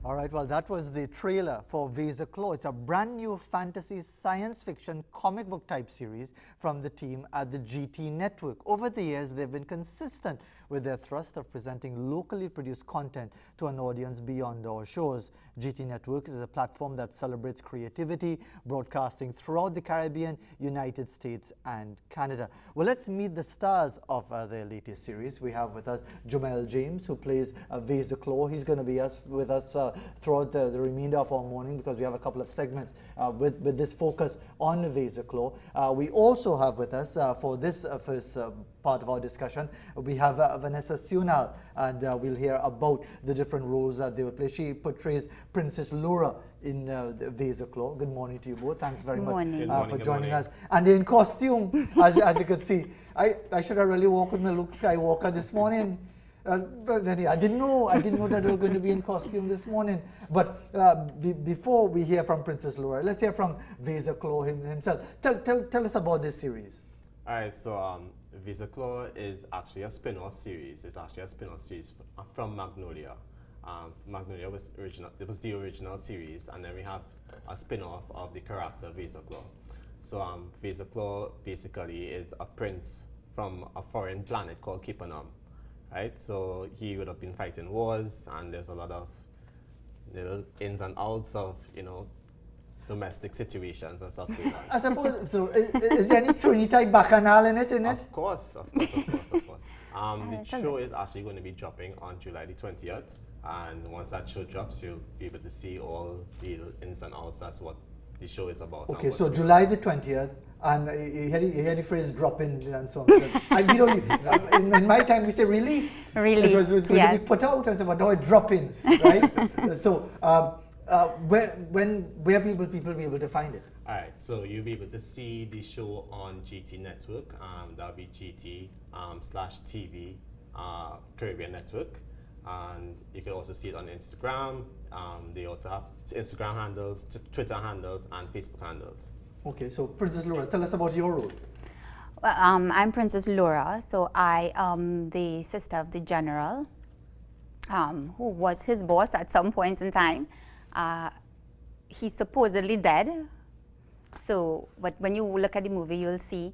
All right, well, that was the trailer for VASER. It's a brand new fantasy science fiction comic book type series from the team at the GT Network. Over the years, they've been consistent with their thrust of presenting locally produced content to an audience beyond our shores. GT Network is a platform that celebrates creativity, broadcasting throughout the Caribbean, United States, and Canada. Well, let's meet the stars of their latest series. We have with us Jamel James, who plays VASER. He's going to be with us throughout the remainder of our morning because we have a couple of segments with this focus on VASER. We also have with us for this first part of our discussion, we have Vanessa Sunal, and we'll hear about the different roles that they will play. She portrays Princess Laura in VASER. Good morning to you both. Thanks very much for joining us. And in costume, as you can see, I should have really walked with my Luke Skywalker this morning. I didn't know that they were going to be in costume this morning. But before we hear from Princess Laura, let's hear from VASER himself. Tell us about this series. All right, so VASER is actually a spin-off series. It's actually a spin-off series from Magnolia. Magnolia was original. It was the original series, and then we have a spin-off of the character VASER. So VASER basically is a prince from a foreign planet called Capernaum. Right, so he would have been fighting wars, and there's a lot of little ins and outs of, domestic situations and stuff like that. I suppose, so is there any Trinity-type bacchanal in it? Of course. The show is actually going to be dropping on July the 20th, and once that show drops, you'll be able to see all the ins and outs. That's what the show is about. Okay, so July the 20th, and you hear the phrase drop in and so on. In my time, we say release. It was going to be put out, and so, but now it's drop in, right? So, where people be able to find it? All right, so you'll be able to see the show on GT Network. That'll be GT/TV Caribbean Network. And you can also see it on Instagram. They also have Instagram handles, Twitter handles, and Facebook handles. Okay, so Princess Laura, tell us about your role. Well, I'm Princess Laura, so I am the sister of the general, who was his boss at some point in time. He's supposedly dead. So, but when you look at the movie, you'll see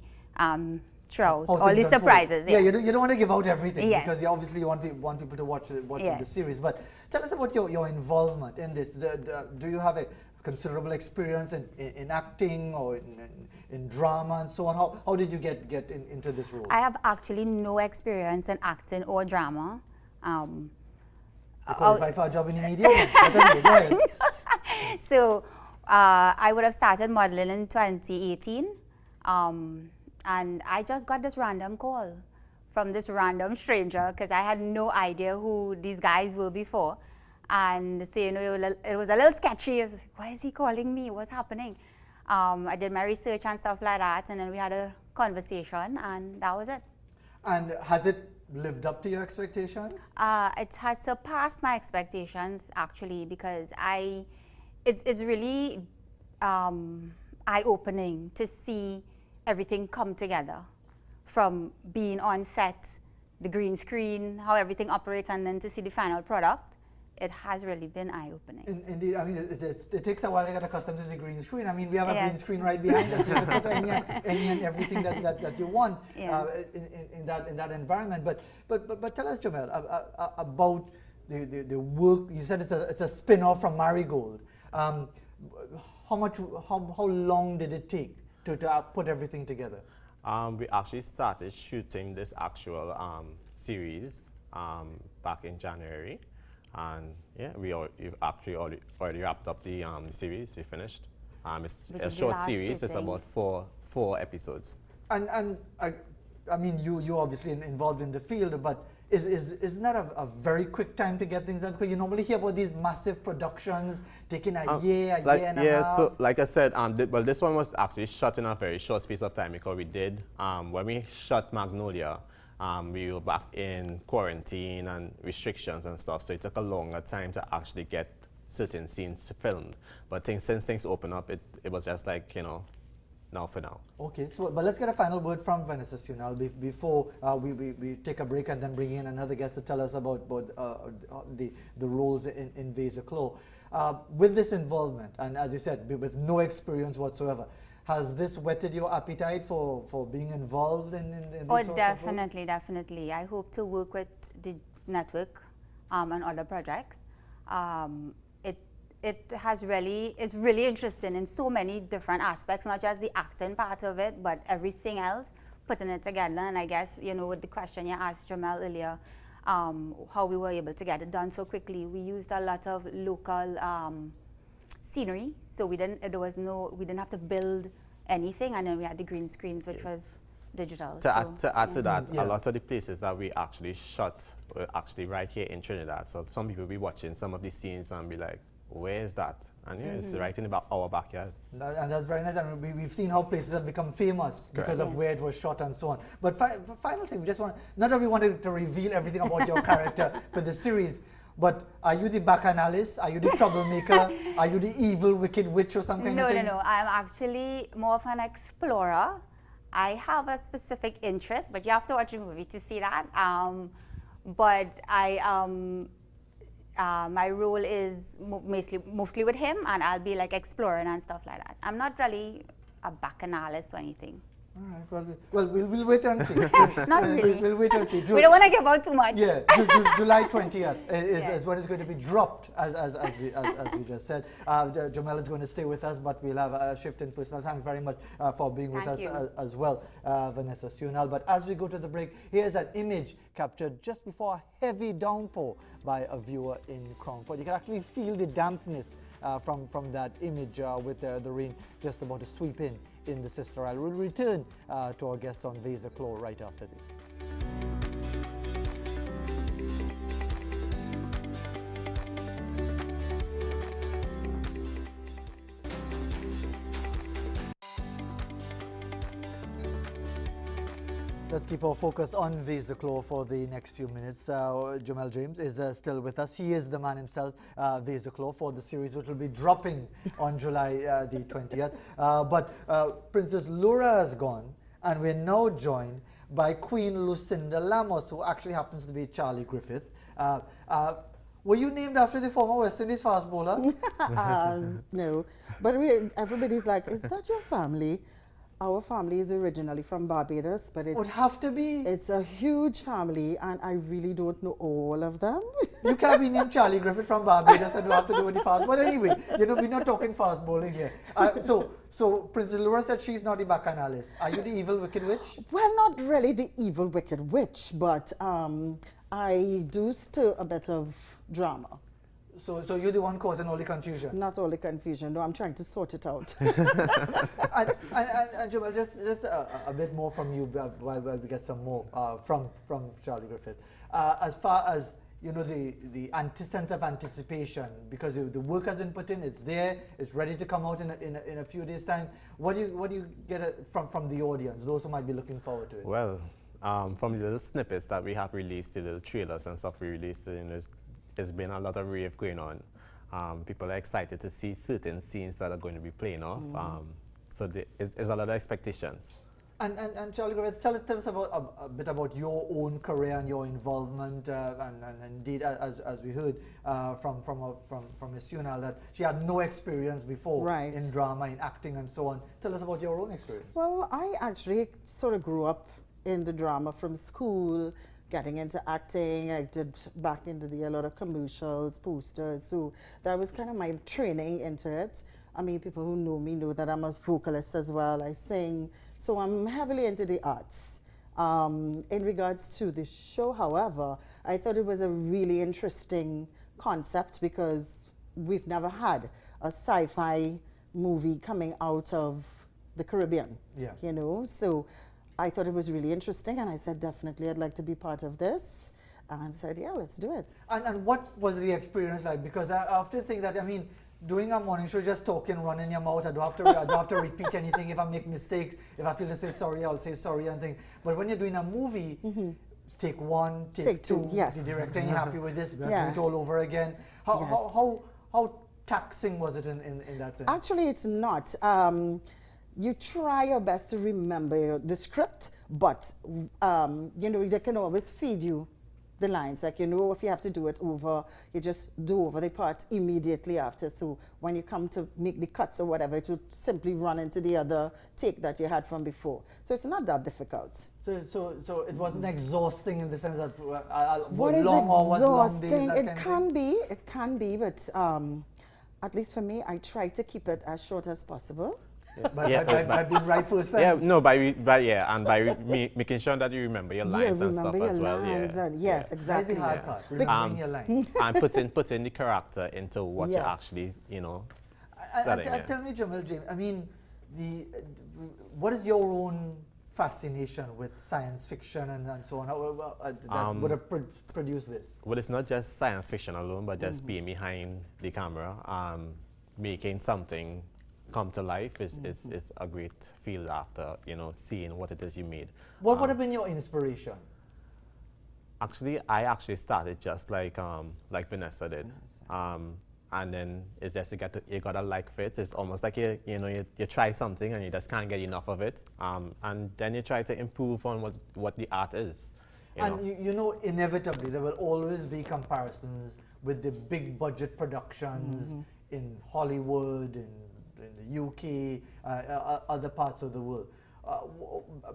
throughout all the surprises. Yeah, you don't want to give out everything because you obviously want people to watch the series. But tell us about your involvement in this. Do you have a considerable experience in acting or in drama and so on? How did you get into this role? I have actually no experience in acting or drama. You qualify for a job in the media? Go ahead. So I would have started modeling in 2018. And I just got this random call from this random stranger because I had no idea who these guys were before. And so, it was a little sketchy. I was like, why is he calling me? What's happening? I did my research and stuff like that, and then we had a conversation, and that was it. And has it lived up to your expectations? It has surpassed my expectations, actually, because it's really eye-opening to see everything come together, from being on set, the green screen, how everything operates, and then to see the final product. It has really been eye-opening. Indeed, I mean, it takes a while to get accustomed to the green screen. I mean, we have a green screen right behind us. You can put any and everything that you want in that environment. But tell us, Jamel, about the work. You said it's a spin-off from Marigold. How long did it take to put everything together? We actually started shooting this actual series back in January. And we've actually already wrapped up the series. We finished. It's a short series. It's about four episodes. And I mean, you obviously involved in the field, but isn't that a very quick time to get things done? Because you normally hear about these massive productions taking a year and a half. Yeah, so like I said, this one was actually shot in a very short space of time because we did, when we shot Magnolia, we were back in quarantine and restrictions and stuff, so it took a longer time to actually get certain scenes filmed. But since things opened up, it was just like, now for now. Okay, so, but let's get a final word from Vanessa Sunal before we take a break and then bring in another guest to tell us about the roles in VASER Claw. With this involvement, and as you said, with no experience whatsoever, has this whetted your appetite for being involved in these sorts of definitely, definitely. I hope to work with the network on other projects. It's really interesting in so many different aspects, not just the acting part of it, but everything else, putting it together. And I guess, with the question you asked Jamel earlier, how we were able to get it done so quickly, we used a lot of local scenery, so we didn't have to build anything, and then we had the green screens, which was digital. To add to that, a lot of the places that we actually shot were actually right here in Trinidad. So some people be watching some of these scenes and be like, where is that? And it's right in our backyard. And that's very nice. And we've seen how places have become famous because of where it was shot and so on. But final thing, we just want not that we wanted to reveal everything about your character for the series, but are you the bacchanalist? Are you the troublemaker? Are you the evil, wicked witch or some kind of thing? No. I'm actually more of an explorer. I have a specific interest, but you have to watch the movie to see that. But my role is mostly with him, and I'll be like exploring and stuff like that. I'm not really a bacchanalist or anything. All right. Well, we'll wait and see. Not really. We'll wait and see. We don't want to give out too much. Yeah, July 20th is when it's going to be dropped, as we just said. Jamel is going to stay with us, but we'll have a shift in personnel. Thanks very much for being with us as well, Vanessa Sunal. But as we go to the break, here's an image captured just before a heavy downpour by a viewer in Crown Point. You can actually feel the dampness from that image with the rain just about to sweep in the Sister Isle. We'll return to our guests on VASER Claw right after this. Let's keep our focus on VASER Claw for the next few minutes. Jamel James is still with us. He is the man himself, VASER Claw, for the series which will be dropping on July the 20th. But Princess Laura has gone, and we're now joined by Queen Lucinda Lamos, who actually happens to be Charlie Griffith. Were you named after the former West Indies fast bowler? No, but everybody's like, is that your family? Our family is originally from Barbados, but it would have to be. It's a huge family, and I really don't know all of them. You can't be named Charlie Griffith from Barbados and don't have to do with the fast. But anyway, we're not talking fast bowling here. So Princess Laura said she's not the bacchanalist. Are you the evil wicked witch? Well, not really the evil wicked witch, but I do stir a bit of drama. So you're the one causing all the confusion? Not all the confusion. No, I'm trying to sort it out. and Jamal, just a bit more from you while we get some more from Charlie Griffith. As far as the sense of anticipation, because the work has been put in, it's there, it's ready to come out in a few days' time. What do you get from the audience, those who might be looking forward to it? Well, from the little snippets that we have released, the little trailers and stuff we released, there's been a lot of rave going on. People are excited to see certain scenes that are going to be playing off. So there's a lot of expectations. And Charlie Griffith, tell us about a bit about your own career and your involvement, and indeed, as we heard from Ms. Sunal, that she had no experience before in drama, in acting, and so on. Tell us about your own experience. Well, I actually sort of grew up in the drama from school. Getting into acting, I did back into a lot of commercials, posters, so that was kind of my training into it. I mean, people who know me know that I'm a vocalist as well, I sing, so I'm heavily into the arts. In regards to the show, however, I thought it was a really interesting concept because we've never had a sci-fi movie coming out of the Caribbean, so I thought it was really interesting, and I said, definitely, I'd like to be part of this. And said, yeah, let's do it. And what was the experience like? Because I often think that, doing a morning show, just talking, running your mouth, I don't have to repeat anything. If I make mistakes, if I feel to say sorry, I'll say sorry and things. But when you're doing a movie, take one, take two, yes. The director, you're happy with this, let's do it all over again. How taxing was it in that sense? Actually, it's not. you try your best to remember the script, but you know, they can always feed you the lines. Like, you know, if you have to do it over, you just do over the part immediately after. So when you come to make the cuts or whatever, it will simply run into the other take that you had from before. So it's not that difficult. So it wasn't exhausting in the sense that What is long hours, long days, exhausting? that It kind of can thing? be, it can be, but at least for me, I try to keep it as short as possible. By being right first time. Yeah, no, and by making sure that you remember your lines and stuff remember as your well. lines Yeah. and yes, That's the exactly. hard part, remembering your lines. And put in the character into what you're Yes. actually, you know, And selling. Yeah. tell me, Jamal James, I mean, what is your own fascination with science fiction and so on? How, that would have produced this? Well, it's not just science fiction alone, but just being behind the camera, making something come to life is a great feel after, you know, seeing what it is you made. What would have been your inspiration? Actually, I started just like Vanessa did. And then it's just you gotta like fit. It's almost like you try something and you just can't get enough of it. And then you try to improve on what the art is. You know, inevitably there will always be comparisons with the big budget productions in Hollywood, in the UK, other parts of the world.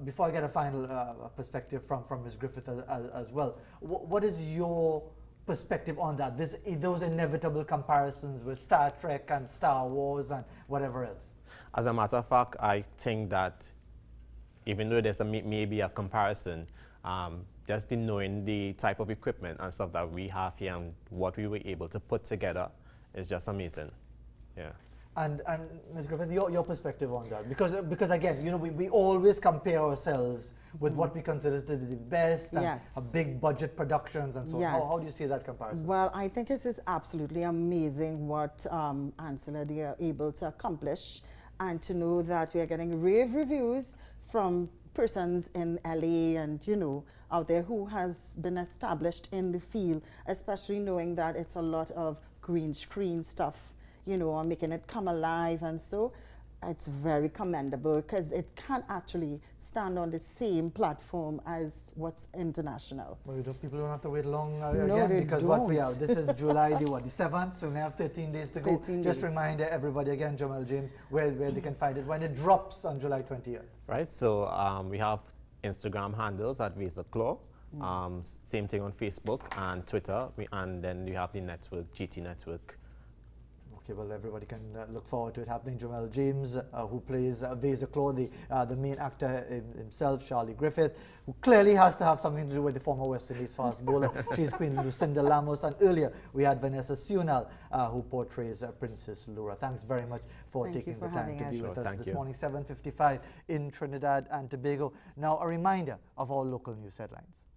Before I get a final perspective from Ms. Griffith as well, what is your perspective on that? Those inevitable comparisons with Star Trek and Star Wars and whatever else. As a matter of fact, I think that even though there's maybe a comparison, just in knowing the type of equipment and stuff that we have here and what we were able to put together is just amazing. Yeah. And Ms. Griffith, your perspective on that, because again, you know, we always compare ourselves with what we consider to be the best and Yes. big budget productions and so on. Yes. How do you see that comparison? Well, I think it is absolutely amazing what Ansela they are able to accomplish, and to know that we are getting rave reviews from persons in LA and, you know, out there who has been established in the field, especially knowing that it's a lot of green screen stuff, you know, and making it come alive. And so it's very commendable because it can actually stand on the same platform as what's international. Well, people don't have to wait long No, again, they because what we don't. have, this is July the 7th, so we have 13 days to go. 13 Just days. remind everybody again, Jamal James, where they can find it when it drops on July 20th. Right, so we have Instagram handles at VASER Claw. Same thing on Facebook and Twitter, and then you have the network, GT Network. Okay, well, everybody can look forward to it happening. Jamal James, who plays VASER Claw, the main actor himself, Charlie Griffith, who clearly has to have something to do with the former West Indies fast bowler. She's Queen Lucinda Lamos, and earlier we had Vanessa Sunal, who portrays Princess Laura. Thanks very much for Thank you taking for the time having to be us. with Sure, us thank this you. morning, 7:55 in Trinidad and Tobago. Now, a reminder of all local news headlines.